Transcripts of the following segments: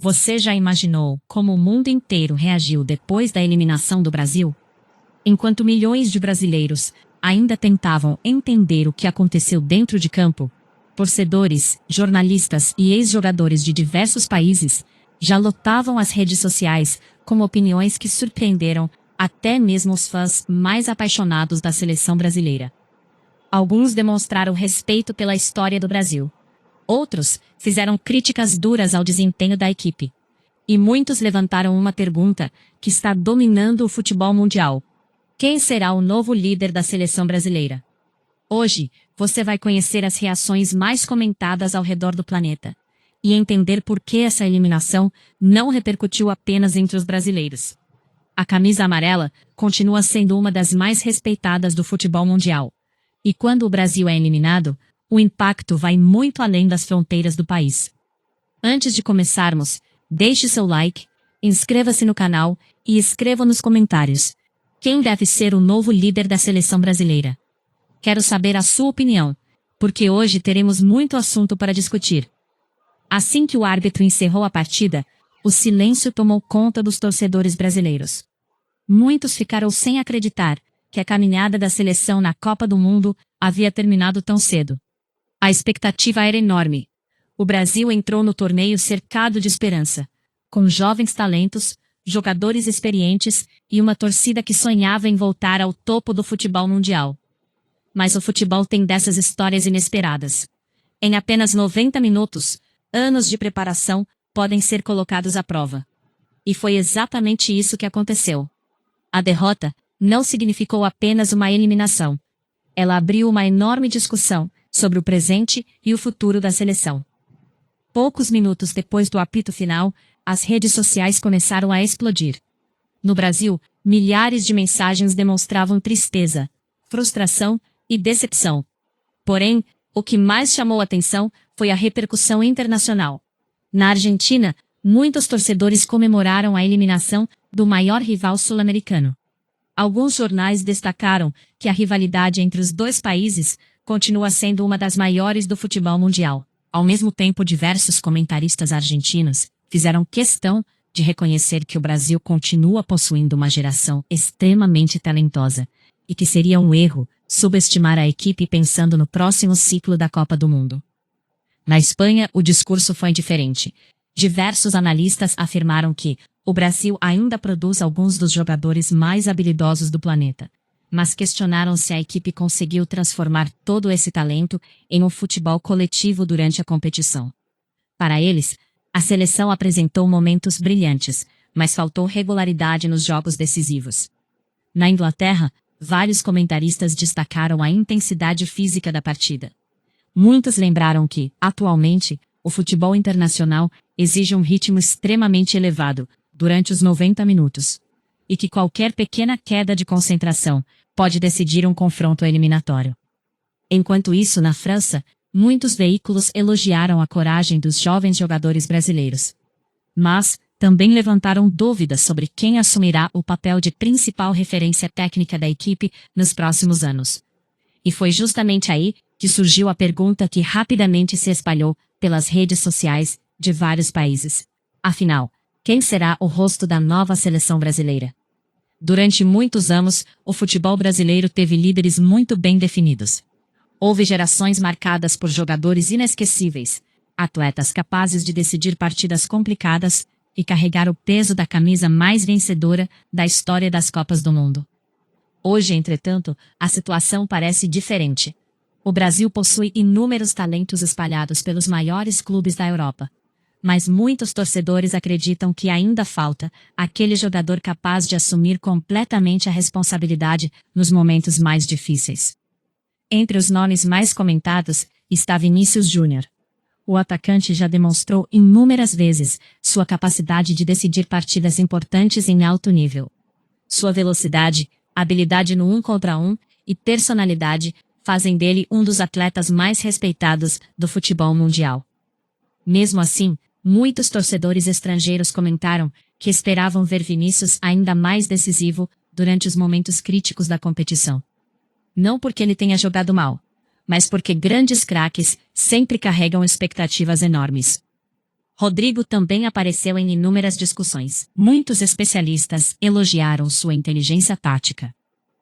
Você já imaginou como o mundo inteiro reagiu depois da eliminação do Brasil? Enquanto milhões de brasileiros ainda tentavam entender o que aconteceu dentro de campo, torcedores, jornalistas e ex-jogadores de diversos países já lotavam as redes sociais com opiniões que surpreenderam até mesmo os fãs mais apaixonados da seleção brasileira. Alguns demonstraram respeito pela história do Brasil. Outros fizeram críticas duras ao desempenho da equipe. E muitos levantaram uma pergunta que está dominando o futebol mundial: quem será o novo líder da seleção brasileira? Hoje, você vai conhecer as reações mais comentadas ao redor do planeta e entender por que essa eliminação não repercutiu apenas entre os brasileiros. A camisa amarela continua sendo uma das mais respeitadas do futebol mundial. E quando o Brasil é eliminado, o impacto vai muito além das fronteiras do país. Antes de começarmos, deixe seu like, inscreva-se no canal e escreva nos comentários: quem deve ser o novo líder da seleção brasileira? Quero saber a sua opinião, porque hoje teremos muito assunto para discutir. Assim que o árbitro encerrou a partida, o silêncio tomou conta dos torcedores brasileiros. Muitos ficaram sem acreditar que a caminhada da seleção na Copa do Mundo havia terminado tão cedo. A expectativa era enorme. O Brasil entrou no torneio cercado de esperança, com jovens talentos, jogadores experientes e uma torcida que sonhava em voltar ao topo do futebol mundial. Mas o futebol tem dessas histórias inesperadas. Em apenas 90 minutos, anos de preparação podem ser colocados à prova. E foi exatamente isso que aconteceu. A derrota não significou apenas uma eliminação. Ela abriu uma enorme discussão sobre o presente e o futuro da seleção. Poucos minutos depois do apito final, as redes sociais começaram a explodir. No Brasil, milhares de mensagens demonstravam tristeza, frustração e decepção. Porém, o que mais chamou a atenção foi a repercussão internacional. Na Argentina, muitos torcedores comemoraram a eliminação do maior rival sul-americano. Alguns jornais destacaram que a rivalidade entre os dois países continua sendo uma das maiores do futebol mundial. Ao mesmo tempo, diversos comentaristas argentinos fizeram questão de reconhecer que o Brasil continua possuindo uma geração extremamente talentosa e que seria um erro subestimar a equipe pensando no próximo ciclo da Copa do Mundo. Na Espanha, o discurso foi diferente. Diversos analistas afirmaram que o Brasil ainda produz alguns dos jogadores mais habilidosos do planeta, mas questionaram se a equipe conseguiu transformar todo esse talento em um futebol coletivo durante a competição. Para eles, a seleção apresentou momentos brilhantes, mas faltou regularidade nos jogos decisivos. Na Inglaterra, vários comentaristas destacaram a intensidade física da partida. Muitos lembraram que, atualmente, o futebol internacional exige um ritmo extremamente elevado durante os 90 minutos, e que qualquer pequena queda de concentração pode decidir um confronto eliminatório. Enquanto isso, na França, muitos veículos elogiaram a coragem dos jovens jogadores brasileiros. Mas também levantaram dúvidas sobre quem assumirá o papel de principal referência técnica da equipe nos próximos anos. E foi justamente aí que surgiu a pergunta que rapidamente se espalhou pelas redes sociais de vários países. Afinal, quem será o rosto da nova seleção brasileira? Durante muitos anos, o futebol brasileiro teve líderes muito bem definidos. Houve gerações marcadas por jogadores inesquecíveis, atletas capazes de decidir partidas complicadas e carregar o peso da camisa mais vencedora da história das Copas do Mundo. Hoje, entretanto, a situação parece diferente. O Brasil possui inúmeros talentos espalhados pelos maiores clubes da Europa. Mas muitos torcedores acreditam que ainda falta aquele jogador capaz de assumir completamente a responsabilidade nos momentos mais difíceis. Entre os nomes mais comentados está Vinícius Júnior. O atacante já demonstrou inúmeras vezes sua capacidade de decidir partidas importantes em alto nível. Sua velocidade, habilidade no 1 contra 1 e personalidade fazem dele um dos atletas mais respeitados do futebol mundial. Mesmo assim, muitos torcedores estrangeiros comentaram que esperavam ver Vinícius ainda mais decisivo durante os momentos críticos da competição. Não porque ele tenha jogado mal, mas porque grandes craques sempre carregam expectativas enormes. Rodrigo também apareceu em inúmeras discussões. Muitos especialistas elogiaram sua inteligência tática,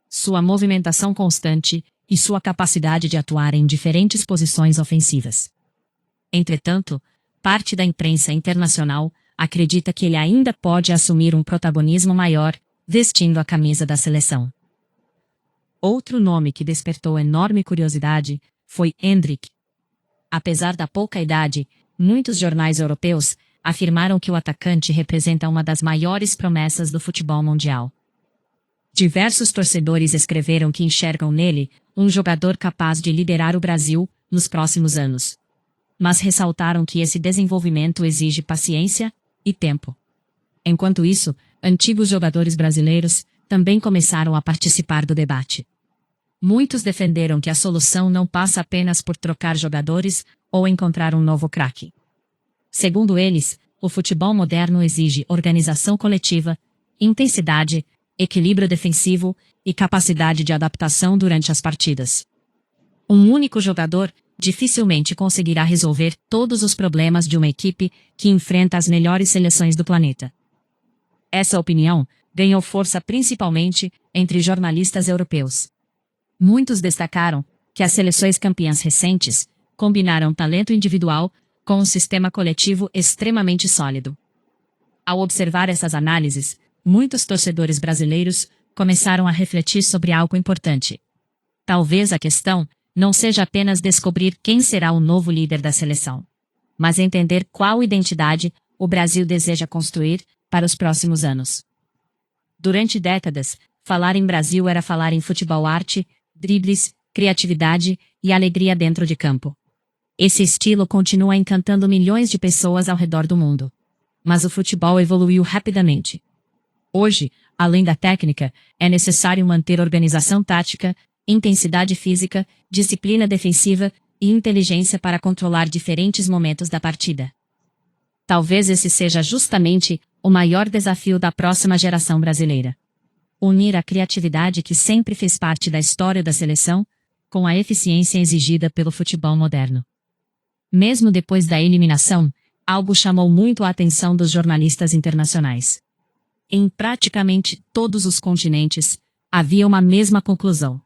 sua movimentação constante e sua capacidade de atuar em diferentes posições ofensivas. Entretanto, parte da imprensa internacional acredita que ele ainda pode assumir um protagonismo maior, vestindo a camisa da seleção. Outro nome que despertou enorme curiosidade foi Endrick. Apesar da pouca idade, muitos jornais europeus afirmaram que o atacante representa uma das maiores promessas do futebol mundial. Diversos torcedores escreveram que enxergam nele um jogador capaz de liderar o Brasil nos próximos anos. Mas ressaltaram que esse desenvolvimento exige paciência e tempo. Enquanto isso, antigos jogadores brasileiros também começaram a participar do debate. Muitos defenderam que a solução não passa apenas por trocar jogadores ou encontrar um novo craque. Segundo eles, o futebol moderno exige organização coletiva, intensidade, equilíbrio defensivo e capacidade de adaptação durante as partidas. Um único jogador dificilmente conseguirá resolver todos os problemas de uma equipe que enfrenta as melhores seleções do planeta. Essa opinião ganhou força principalmente entre jornalistas europeus. Muitos destacaram que as seleções campeãs recentes combinaram talento individual com um sistema coletivo extremamente sólido. Ao observar essas análises, muitos torcedores brasileiros começaram a refletir sobre algo importante. Talvez a questão não seja apenas descobrir quem será o novo líder da seleção, mas entender qual identidade o Brasil deseja construir para os próximos anos. Durante décadas, falar em Brasil era falar em futebol arte, dribles, criatividade e alegria dentro de campo. Esse estilo continua encantando milhões de pessoas ao redor do mundo. Mas o futebol evoluiu rapidamente. Hoje, além da técnica, é necessário manter organização tática, intensidade física, disciplina defensiva e inteligência para controlar diferentes momentos da partida. Talvez esse seja justamente o maior desafio da próxima geração brasileira. Unir a criatividade que sempre fez parte da história da seleção com a eficiência exigida pelo futebol moderno. Mesmo depois da eliminação, algo chamou muito a atenção dos jornalistas internacionais. Em praticamente todos os continentes, havia uma mesma conclusão.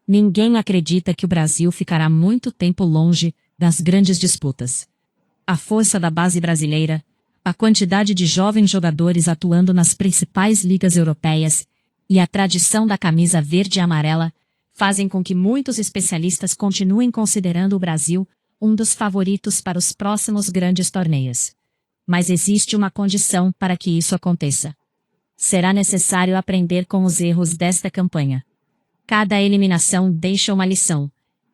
Ninguém acredita que o Brasil ficará muito tempo longe das grandes disputas. A força da base brasileira, a quantidade de jovens jogadores atuando nas principais ligas europeias e a tradição da camisa verde e amarela fazem com que muitos especialistas continuem considerando o Brasil um dos favoritos para os próximos grandes torneios. Mas existe uma condição para que isso aconteça. Será necessário aprender com os erros desta campanha. Cada eliminação deixa uma lição.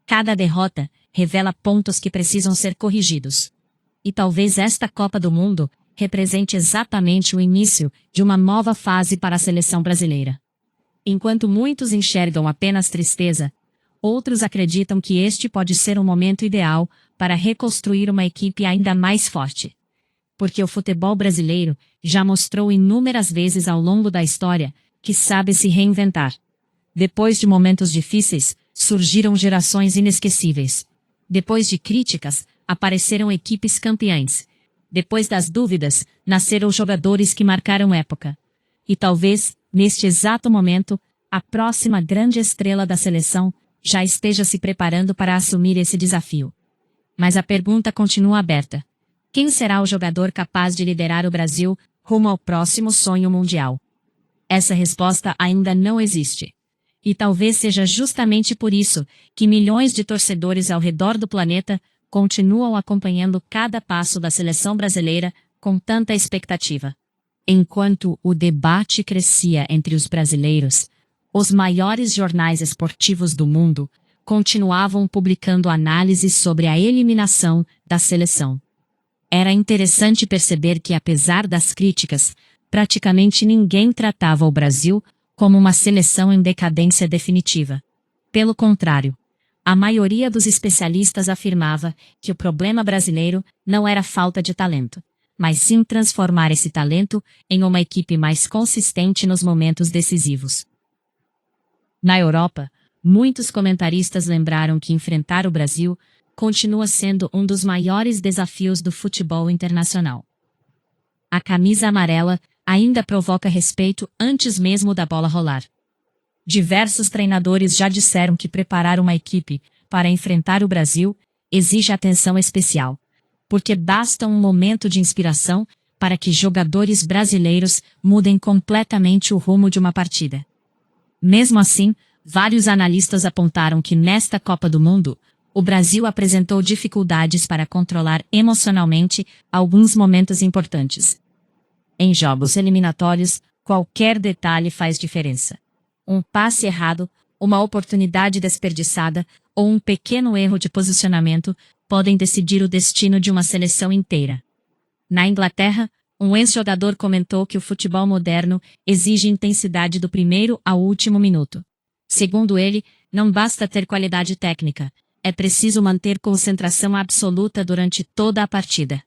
Cada derrota revela pontos que precisam ser corrigidos. E talvez esta Copa do Mundo represente exatamente o início de uma nova fase para a seleção brasileira. Enquanto muitos enxergam apenas tristeza, outros acreditam que este pode ser um momento ideal para reconstruir uma equipe ainda mais forte. Porque o futebol brasileiro já mostrou inúmeras vezes ao longo da história que sabe se reinventar. Depois de momentos difíceis, surgiram gerações inesquecíveis. Depois de críticas, apareceram equipes campeãs. Depois das dúvidas, nasceram jogadores que marcaram época. E talvez, neste exato momento, a próxima grande estrela da seleção já esteja se preparando para assumir esse desafio. Mas a pergunta continua aberta. Quem será o jogador capaz de liderar o Brasil rumo ao próximo sonho mundial? Essa resposta ainda não existe. E talvez seja justamente por isso que milhões de torcedores ao redor do planeta continuam acompanhando cada passo da seleção brasileira com tanta expectativa. Enquanto o debate crescia entre os brasileiros, os maiores jornais esportivos do mundo continuavam publicando análises sobre a eliminação da seleção. Era interessante perceber que, apesar das críticas, praticamente ninguém tratava o Brasil como uma seleção em decadência definitiva. Pelo contrário, a maioria dos especialistas afirmava que o problema brasileiro não era falta de talento, mas sim transformar esse talento em uma equipe mais consistente nos momentos decisivos. Na Europa, muitos comentaristas lembraram que enfrentar o Brasil continua sendo um dos maiores desafios do futebol internacional. A camisa amarela ainda provoca respeito antes mesmo da bola rolar. Diversos treinadores já disseram que preparar uma equipe para enfrentar o Brasil exige atenção especial, porque basta um momento de inspiração para que jogadores brasileiros mudem completamente o rumo de uma partida. Mesmo assim, vários analistas apontaram que nesta Copa do Mundo, o Brasil apresentou dificuldades para controlar emocionalmente alguns momentos importantes. Em jogos eliminatórios, qualquer detalhe faz diferença. Um passe errado, uma oportunidade desperdiçada ou um pequeno erro de posicionamento podem decidir o destino de uma seleção inteira. Na Inglaterra, um ex-jogador comentou que o futebol moderno exige intensidade do primeiro ao último minuto. Segundo ele, não basta ter qualidade técnica, é preciso manter concentração absoluta durante toda a partida.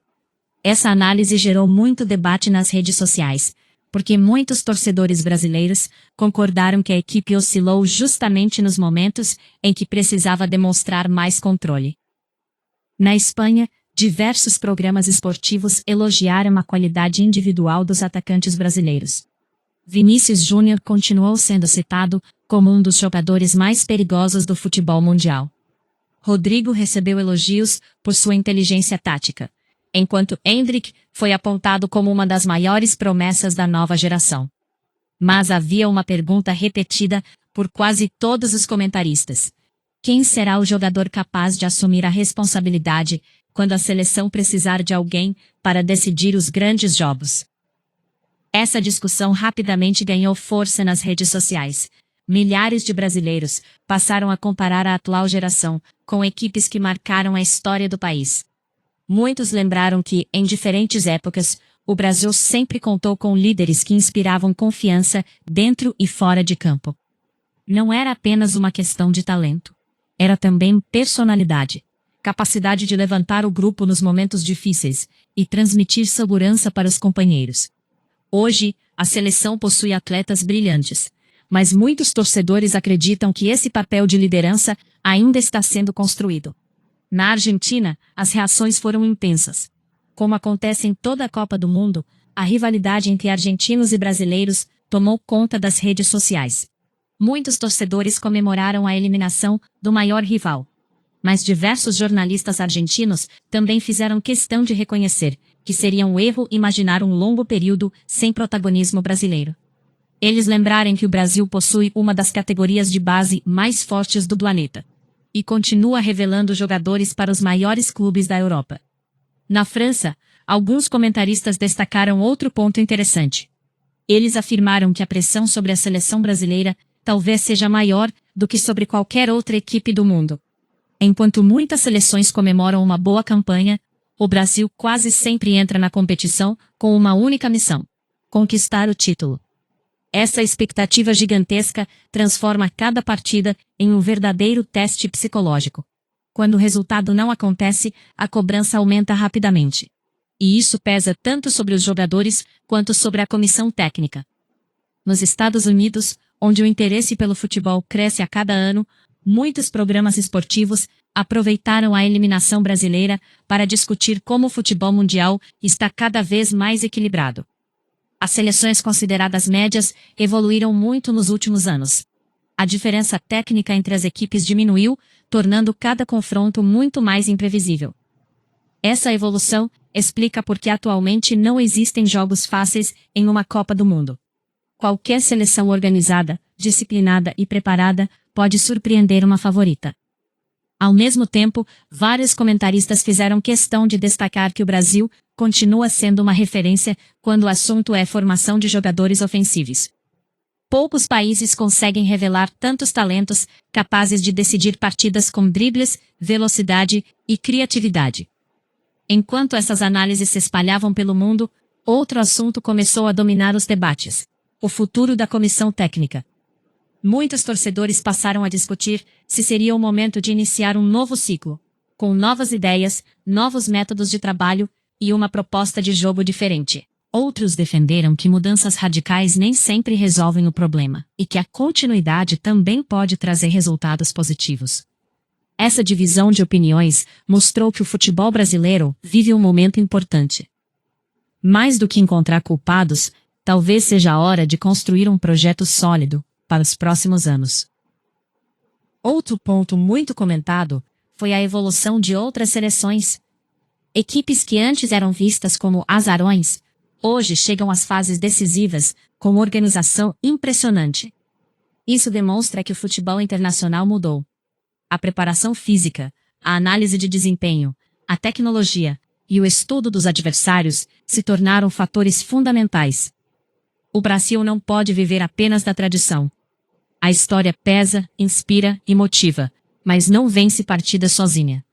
Essa análise gerou muito debate nas redes sociais, porque muitos torcedores brasileiros concordaram que a equipe oscilou justamente nos momentos em que precisava demonstrar mais controle. Na Espanha, diversos programas esportivos elogiaram a qualidade individual dos atacantes brasileiros. Vinícius Júnior continuou sendo citado como um dos jogadores mais perigosos do futebol mundial. Rodrigo recebeu elogios por sua inteligência tática, enquanto Endrick foi apontado como uma das maiores promessas da nova geração. Mas havia uma pergunta repetida por quase todos os comentaristas: quem será o jogador capaz de assumir a responsabilidade quando a seleção precisar de alguém para decidir os grandes jogos? Essa discussão rapidamente ganhou força nas redes sociais. Milhares de brasileiros passaram a comparar a atual geração com equipes que marcaram a história do país. Muitos lembraram que, em diferentes épocas, o Brasil sempre contou com líderes que inspiravam confiança dentro e fora de campo. Não era apenas uma questão de talento. Era também personalidade, capacidade de levantar o grupo nos momentos difíceis e transmitir segurança para os companheiros. Hoje, a seleção possui atletas brilhantes, mas muitos torcedores acreditam que esse papel de liderança ainda está sendo construído. Na Argentina, as reações foram intensas. Como acontece em toda a Copa do Mundo, a rivalidade entre argentinos e brasileiros tomou conta das redes sociais. Muitos torcedores comemoraram a eliminação do maior rival. Mas diversos jornalistas argentinos também fizeram questão de reconhecer que seria um erro imaginar um longo período sem protagonismo brasileiro. Eles lembraram que o Brasil possui uma das categorias de base mais fortes do planeta e continua revelando jogadores para os maiores clubes da Europa. Na França, alguns comentaristas destacaram outro ponto interessante. Eles afirmaram que a pressão sobre a seleção brasileira talvez seja maior do que sobre qualquer outra equipe do mundo. Enquanto muitas seleções comemoram uma boa campanha, o Brasil quase sempre entra na competição com uma única missão: conquistar o título. Essa expectativa gigantesca transforma cada partida em um verdadeiro teste psicológico. Quando o resultado não acontece, a cobrança aumenta rapidamente. E isso pesa tanto sobre os jogadores quanto sobre a comissão técnica. Nos Estados Unidos, onde o interesse pelo futebol cresce a cada ano, muitos programas esportivos aproveitaram a eliminação brasileira para discutir como o futebol mundial está cada vez mais equilibrado. As seleções consideradas médias evoluíram muito nos últimos anos. A diferença técnica entre as equipes diminuiu, tornando cada confronto muito mais imprevisível. Essa evolução explica por que atualmente não existem jogos fáceis em uma Copa do Mundo. Qualquer seleção organizada, disciplinada e preparada pode surpreender uma favorita. Ao mesmo tempo, vários comentaristas fizeram questão de destacar que o Brasil continua sendo uma referência quando o assunto é formação de jogadores ofensivos. Poucos países conseguem revelar tantos talentos capazes de decidir partidas com dribles, velocidade e criatividade. Enquanto essas análises se espalhavam pelo mundo, outro assunto começou a dominar os debates: o futuro da comissão técnica. Muitos torcedores passaram a discutir se seria o momento de iniciar um novo ciclo, com novas ideias, novos métodos de trabalho e uma proposta de jogo diferente. Outros defenderam que mudanças radicais nem sempre resolvem o problema, e que a continuidade também pode trazer resultados positivos. Essa divisão de opiniões mostrou que o futebol brasileiro vive um momento importante. Mais do que encontrar culpados, talvez seja a hora de construir um projeto sólido para os próximos anos. Outro ponto muito comentado foi a evolução de outras seleções. Equipes que antes eram vistas como azarões, hoje chegam às fases decisivas com uma organização impressionante. Isso demonstra que o futebol internacional mudou. A preparação física, a análise de desempenho, a tecnologia e o estudo dos adversários se tornaram fatores fundamentais. O Brasil não pode viver apenas da tradição. A história pesa, inspira e motiva, mas não vence partida sozinha.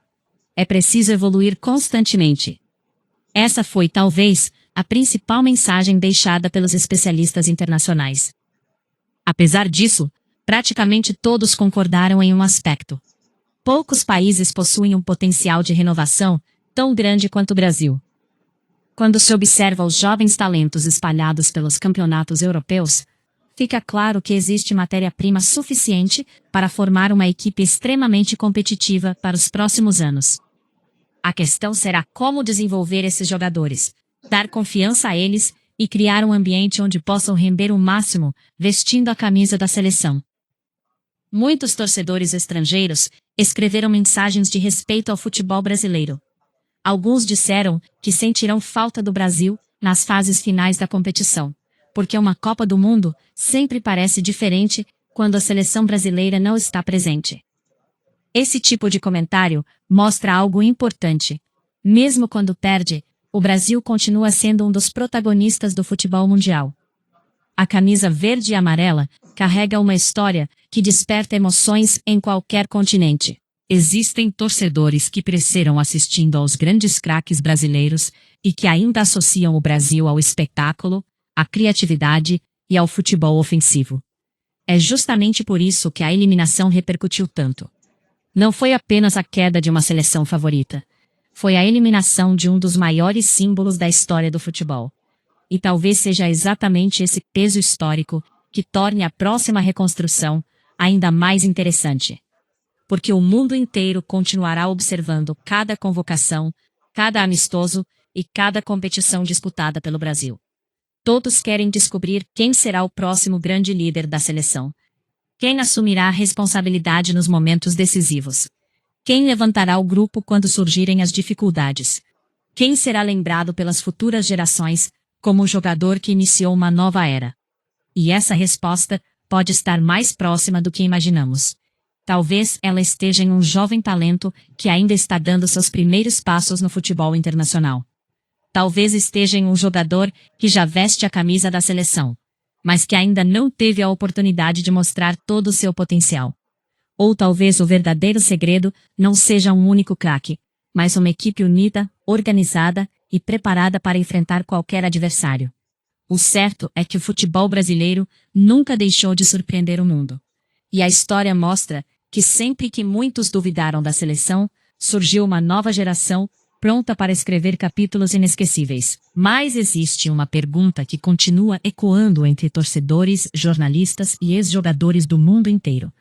É preciso evoluir constantemente. Essa foi, talvez, a principal mensagem deixada pelos especialistas internacionais. Apesar disso, praticamente todos concordaram em um aspecto. Poucos países possuem um potencial de renovação tão grande quanto o Brasil. Quando se observa os jovens talentos espalhados pelos campeonatos europeus, fica claro que existe matéria-prima suficiente para formar uma equipe extremamente competitiva para os próximos anos. A questão será como desenvolver esses jogadores, dar confiança a eles e criar um ambiente onde possam render o máximo vestindo a camisa da seleção. Muitos torcedores estrangeiros escreveram mensagens de respeito ao futebol brasileiro. Alguns disseram que sentirão falta do Brasil nas fases finais da competição, porque uma Copa do Mundo sempre parece diferente quando a seleção brasileira não está presente. Esse tipo de comentário mostra algo importante. Mesmo quando perde, o Brasil continua sendo um dos protagonistas do futebol mundial. A camisa verde e amarela carrega uma história que desperta emoções em qualquer continente. Existem torcedores que cresceram assistindo aos grandes craques brasileiros e que ainda associam o Brasil ao espetáculo, à criatividade e ao futebol ofensivo. É justamente por isso que a eliminação repercutiu tanto. Não foi apenas a queda de uma seleção favorita. Foi a eliminação de um dos maiores símbolos da história do futebol. E talvez seja exatamente esse peso histórico que torne a próxima reconstrução ainda mais interessante. Porque o mundo inteiro continuará observando cada convocação, cada amistoso e cada competição disputada pelo Brasil. Todos querem descobrir quem será o próximo grande líder da seleção. Quem assumirá a responsabilidade nos momentos decisivos? Quem levantará o grupo quando surgirem as dificuldades? Quem será lembrado pelas futuras gerações como o jogador que iniciou uma nova era? E essa resposta pode estar mais próxima do que imaginamos. Talvez ela esteja em um jovem talento que ainda está dando seus primeiros passos no futebol internacional. Talvez esteja em um jogador que já veste a camisa da seleção, mas que ainda não teve a oportunidade de mostrar todo o seu potencial. Ou talvez o verdadeiro segredo não seja um único craque, mas uma equipe unida, organizada e preparada para enfrentar qualquer adversário. O certo é que o futebol brasileiro nunca deixou de surpreender o mundo. E a história mostra que sempre que muitos duvidaram da seleção, surgiu uma nova geração pronta para escrever capítulos inesquecíveis. Mas existe uma pergunta que continua ecoando entre torcedores, jornalistas e ex-jogadores do mundo inteiro.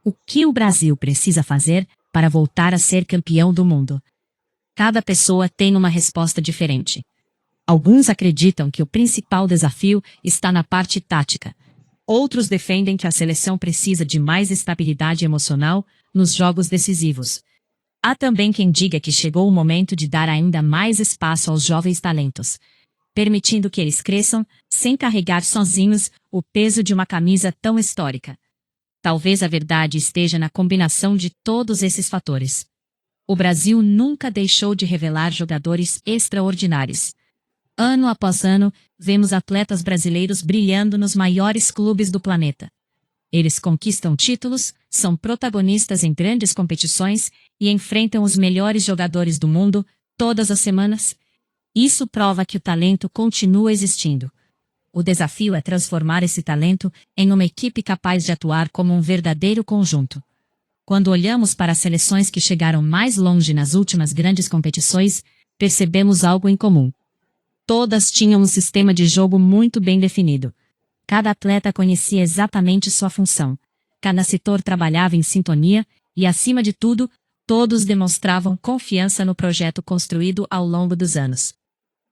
O que o Brasil precisa fazer para voltar a ser campeão do mundo? Cada pessoa tem uma resposta diferente. Alguns acreditam que o principal desafio está na parte tática. Outros defendem que a seleção precisa de mais estabilidade emocional nos jogos decisivos. Há também quem diga que chegou o momento de dar ainda mais espaço aos jovens talentos, permitindo que eles cresçam sem carregar sozinhos o peso de uma camisa tão histórica. Talvez a verdade esteja na combinação de todos esses fatores. O Brasil nunca deixou de revelar jogadores extraordinários. Ano após ano, vemos atletas brasileiros brilhando nos maiores clubes do planeta. Eles conquistam títulos, são protagonistas em grandes competições e enfrentam os melhores jogadores do mundo todas as semanas. Isso prova que o talento continua existindo. O desafio é transformar esse talento em uma equipe capaz de atuar como um verdadeiro conjunto. Quando olhamos para as seleções que chegaram mais longe nas últimas grandes competições, percebemos algo em comum. Todas tinham um sistema de jogo muito bem definido. Cada atleta conhecia exatamente sua função. Cada setor trabalhava em sintonia e, acima de tudo, todos demonstravam confiança no projeto construído ao longo dos anos.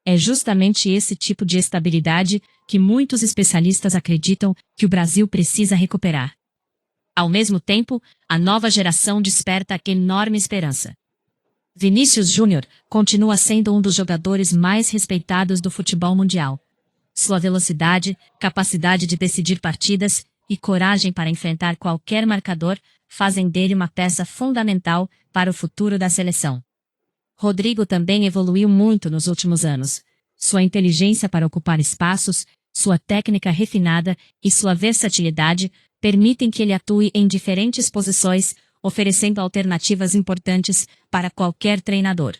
É justamente esse tipo de estabilidade que muitos especialistas acreditam que o Brasil precisa recuperar. Ao mesmo tempo, a nova geração desperta enorme esperança. Vinícius Júnior continua sendo um dos jogadores mais respeitados do futebol mundial. Sua velocidade, capacidade de decidir partidas e coragem para enfrentar qualquer marcador fazem dele uma peça fundamental para o futuro da seleção. Rodrigo também evoluiu muito nos últimos anos. Sua inteligência para ocupar espaços, sua técnica refinada e sua versatilidade permitem que ele atue em diferentes posições, oferecendo alternativas importantes para qualquer treinador.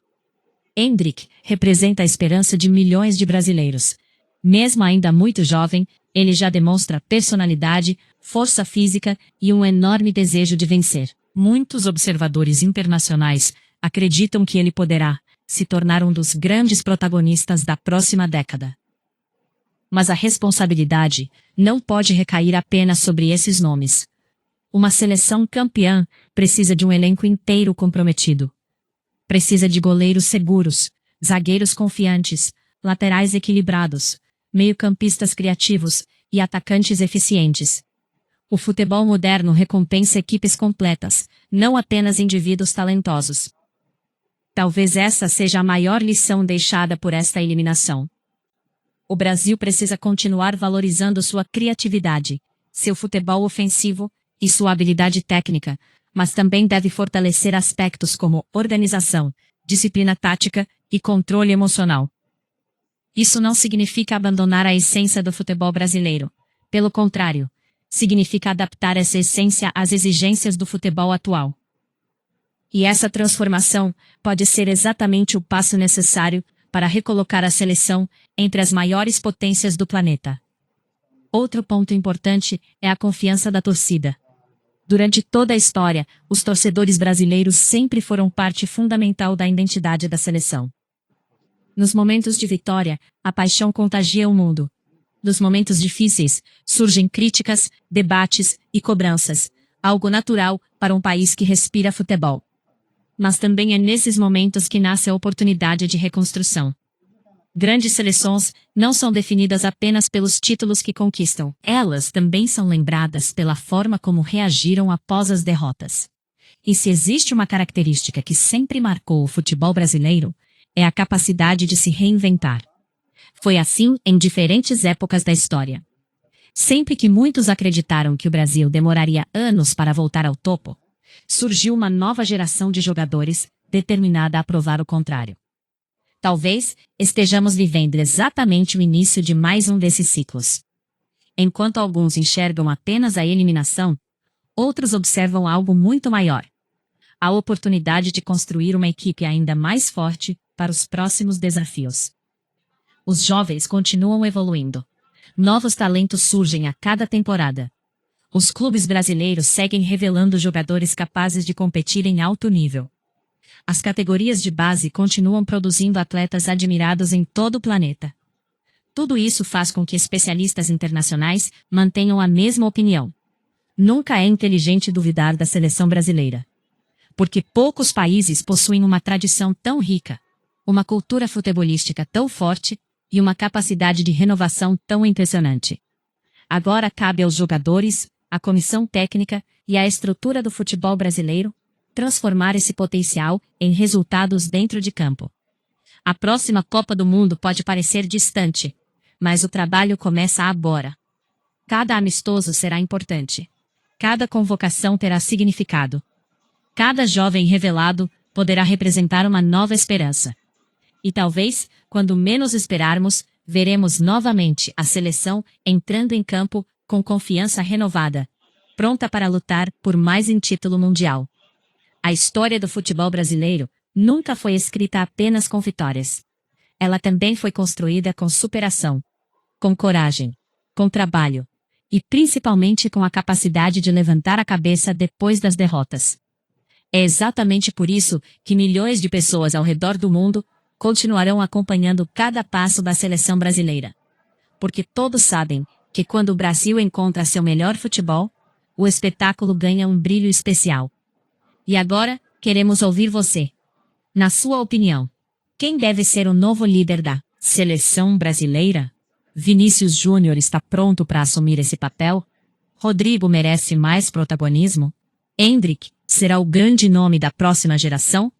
Endrick representa a esperança de milhões de brasileiros. Mesmo ainda muito jovem, ele já demonstra personalidade, força física e um enorme desejo de vencer. Muitos observadores internacionais acreditam que ele poderá se tornar um dos grandes protagonistas da próxima década. Mas a responsabilidade não pode recair apenas sobre esses nomes. Uma seleção campeã precisa de um elenco inteiro comprometido. Precisa de goleiros seguros, zagueiros confiantes, laterais equilibrados, meio-campistas criativos e atacantes eficientes. O futebol moderno recompensa equipes completas, não apenas indivíduos talentosos. Talvez essa seja a maior lição deixada por esta eliminação. O Brasil precisa continuar valorizando sua criatividade, seu futebol ofensivo e sua habilidade técnica, mas também deve fortalecer aspectos como organização, disciplina tática e controle emocional. Isso não significa abandonar a essência do futebol brasileiro. Pelo contrário, significa adaptar essa essência às exigências do futebol atual. E essa transformação pode ser exatamente o passo necessário para recolocar a seleção entre as maiores potências do planeta. Outro ponto importante é a confiança da torcida. Durante toda a história, os torcedores brasileiros sempre foram parte fundamental da identidade da seleção. Nos momentos de vitória, a paixão contagia o mundo. Nos momentos difíceis, surgem críticas, debates e cobranças, algo natural para um país que respira futebol. Mas também é nesses momentos que nasce a oportunidade de reconstrução. Grandes seleções não são definidas apenas pelos títulos que conquistam. Elas também são lembradas pela forma como reagiram após as derrotas. E se existe uma característica que sempre marcou o futebol brasileiro, é a capacidade de se reinventar. Foi assim em diferentes épocas da história. Sempre que muitos acreditaram que o Brasil demoraria anos para voltar ao topo, surgiu uma nova geração de jogadores determinada a provar o contrário. Talvez estejamos vivendo exatamente o início de mais um desses ciclos. Enquanto alguns enxergam apenas a eliminação, outros observam algo muito maior: a oportunidade de construir uma equipe ainda mais forte para os próximos desafios. Os jovens continuam evoluindo. Novos talentos surgem a cada temporada. Os clubes brasileiros seguem revelando jogadores capazes de competir em alto nível. As categorias de base continuam produzindo atletas admirados em todo o planeta. Tudo isso faz com que especialistas internacionais mantenham a mesma opinião. Nunca é inteligente duvidar da seleção brasileira. Porque poucos países possuem uma tradição tão rica, uma cultura futebolística tão forte e uma capacidade de renovação tão impressionante. Agora cabe aos jogadores, à comissão técnica e à estrutura do futebol brasileiro transformar esse potencial em resultados dentro de campo. A próxima Copa do Mundo pode parecer distante, mas o trabalho começa agora. Cada amistoso será importante. Cada convocação terá significado. Cada jovem revelado poderá representar uma nova esperança. E talvez, quando menos esperarmos, veremos novamente a seleção entrando em campo com confiança renovada, pronta para lutar por mais um título mundial. A história do futebol brasileiro nunca foi escrita apenas com vitórias. Ela também foi construída com superação, com coragem, com trabalho e principalmente com a capacidade de levantar a cabeça depois das derrotas. É exatamente por isso que milhões de pessoas ao redor do mundo continuarão acompanhando cada passo da seleção brasileira. Porque todos sabem que quando o Brasil encontra seu melhor futebol, o espetáculo ganha um brilho especial. E agora, Queremos ouvir você. Na sua opinião, quem deve ser o novo líder da seleção brasileira? Vinícius Júnior está pronto para assumir esse papel? Rodrigo merece mais protagonismo? Endrick será o grande nome da próxima geração?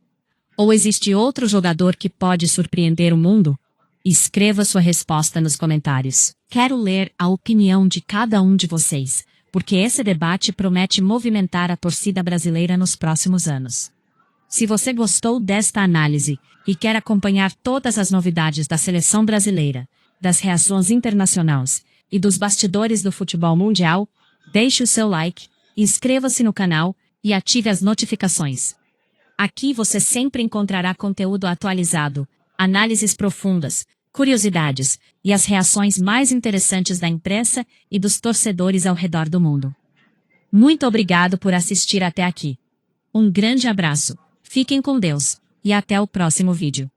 Ou existe outro jogador que pode surpreender o mundo? Escreva sua resposta nos comentários. Quero ler a opinião de cada um de vocês, porque esse debate promete movimentar a torcida brasileira nos próximos anos. Se você gostou desta análise e quer acompanhar todas as novidades da seleção brasileira, das reações internacionais e dos bastidores do futebol mundial, deixe o seu like, inscreva-se no canal e ative as notificações. Aqui você sempre encontrará conteúdo atualizado, análises profundas, curiosidades e as reações mais interessantes da imprensa e dos torcedores ao redor do mundo. Muito obrigado por assistir até aqui. Um grande abraço, fiquem com Deus e até o próximo vídeo.